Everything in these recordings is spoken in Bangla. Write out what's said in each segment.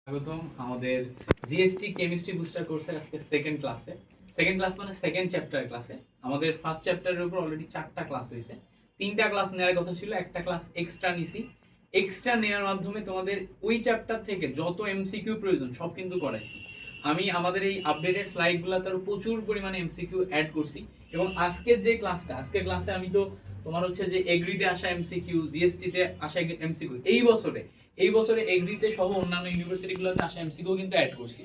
স্বাগতম আমাদের জিএসটি কেমিস্ট্রি বুস্টার কোর্সের আজকে সেকেন্ড ক্লাসে। সেকেন্ড ক্লাস মানে সেকেন্ড চ্যাপ্টার ক্লাসে। আমাদের ফার্স্ট চ্যাপ্টারের উপর অলরেডি 4টা ক্লাস হয়েছে। 3টা ক্লাস নেওয়ার কথা ছিল, একটা ক্লাস এক্সট্রা নিছি। এক্সট্রা নেওয়ার মাধ্যমে তোমাদের ওই চ্যাপ্টার থেকে যত এমসিকিউ প্রয়োজন সব কিন্তু করাইছি। আমি আমাদের এই আপডেটেড স্লাইডগুলোতে আরো প্রচুর পরিমাণে এমসিকিউ অ্যাড করছি। এবং আজকের যে ক্লাসটা, আজকের ক্লাসে আমি তো তোমার হচ্ছে যে এগ্রিতে আসা এমসিকিউ, জিএসটিতে আসা এমসিকিউ এই বছরে এগ্রিতে সহ অন্যান্য ইউনিভার্সিটিগুলোতে আসা এমসিকিউ কিন্তু অ্যাড করছি।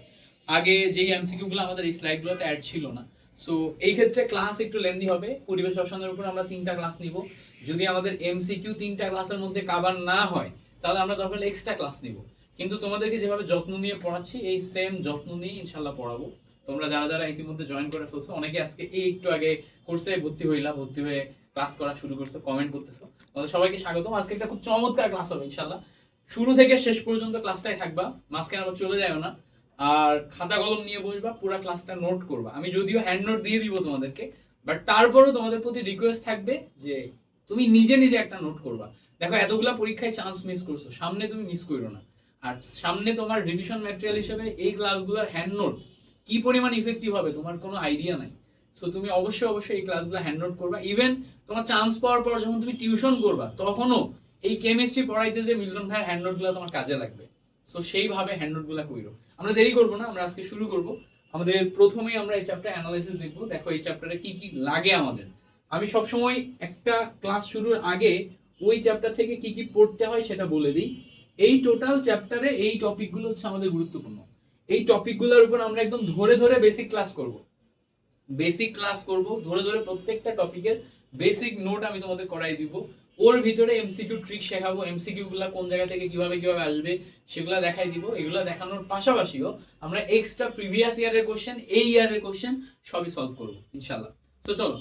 আগে যেই এমসিকিউগুলো আমাদের এই স্লাইডগুলোতে অ্যাড ছিল না। সো এই ক্ষেত্রে ক্লাস একটু লেন্দি হবে। পরিবেশ রসায়নের উপর আমরা 3টা ক্লাস নিব। যদি আমাদের এমসিকিউ 3টা ক্লাসের মধ্যে কভার না হয় তাহলে আমরা দরকার হলে এক্সট্রা ক্লাস নিব। কিন্তু তোমাদেরকে যেভাবে যত্ন নিয়ে পড়াচ্ছি এই সেম যত্ন নিয়ে ইনশাল্লাহ পড়াবো। তোমরা যারা যারা ইতিমধ্যে জয়েন করে ফেলছো, অনেকে আজকে এই একটু আগে কোর্সে ভর্তি হয়ে ক্লাস করা শুরু করছো, কমেন্ট করতেছো, তোমাদের সবাইকে স্বাগতম। আজকে একটা খুব চমৎকার ক্লাস হবে ইনশাল্লাহ। শুরু থেকে শেষ পর্যন্ত ক্লাসটাই থাকবা, মাঝখানে আবার চলে যাও না। আর খাতা কলম নিয়ে বসবা, পুরো ক্লাসটা নোট করবা। আমি যদিও হ্যান্ড নোট দিয়ে দিব তোমাদেরকে, বাট তারপরেও তোমাদের প্রতি রিকোয়েস্ট থাকবে যে তুমি নিজে নিজে একটা নোট করবা। দেখো এতগুলা পরীক্ষায় চান্স মিস করছো, সামনে তুমি মিস করো না। আর সামনে তোমার রিভিশন ম্যাটেরিয়াল হিসেবে এই ক্লাসগুলোর হ্যান্ড নোট কি পরিমাণ ইফেক্টিভ হবে তোমার কোনো আইডিয়া নাই। সো তুমি অবশ্যই এই ক্লাসগুলো হ্যান্ড নোট করবা। ইভেন তোমার চান্স পাওয়ার পর যখন তুমি টিউশন করবা তখনও এই কেমিস্ট্রি পড়াইতে যে মিল্টন ভাইয়ের হ্যান্ড নোটগুলো তোমার কাজে লাগবে। সো সেইভাবে হ্যান্ড নোটগুলো কইরো। আমরা দেরি করবো না, আমরা আজকে শুরু করব। আমাদের প্রথমেই আমরা এই চ্যাপ্টার অ্যানালাইসিস দেখবো। দেখো এই চ্যাপ্টারে কি কি লাগে আমাদের। আমি সবসময় একটা ক্লাস শুরুর আগে ওই চ্যাপ্টার থেকে কি কি পড়তে হয় সেটা বলে দিই। এই টোটাল চ্যাপ্টারে এই টপিকগুলো হচ্ছে আমাদের গুরুত্বপূর্ণ। এই টপিকগুলোর উপর আমরা একদম ধরে ধরে বেসিক ক্লাস করব। ধরে ধরে প্রত্যেকটা টপিকের বেসিক নোট আমি তোমাদের করাই দিব। ওর ভিতরে এমসিকিউ ট্রিক শেখাবো, এমসিকিউ গুলা কোন জায়গা থেকে কিভাবে আসবে সেগুলা দেখাই দিব। এগুলা দেখানোর পাশাপাশিও আমরা এক্সট্রা প্রিভিয়াস ইয়ারের কোশ্চেন, এই ইয়ারের কোশ্চেন সবই সলভ করবো ইনশাল্লাহ। তো চলো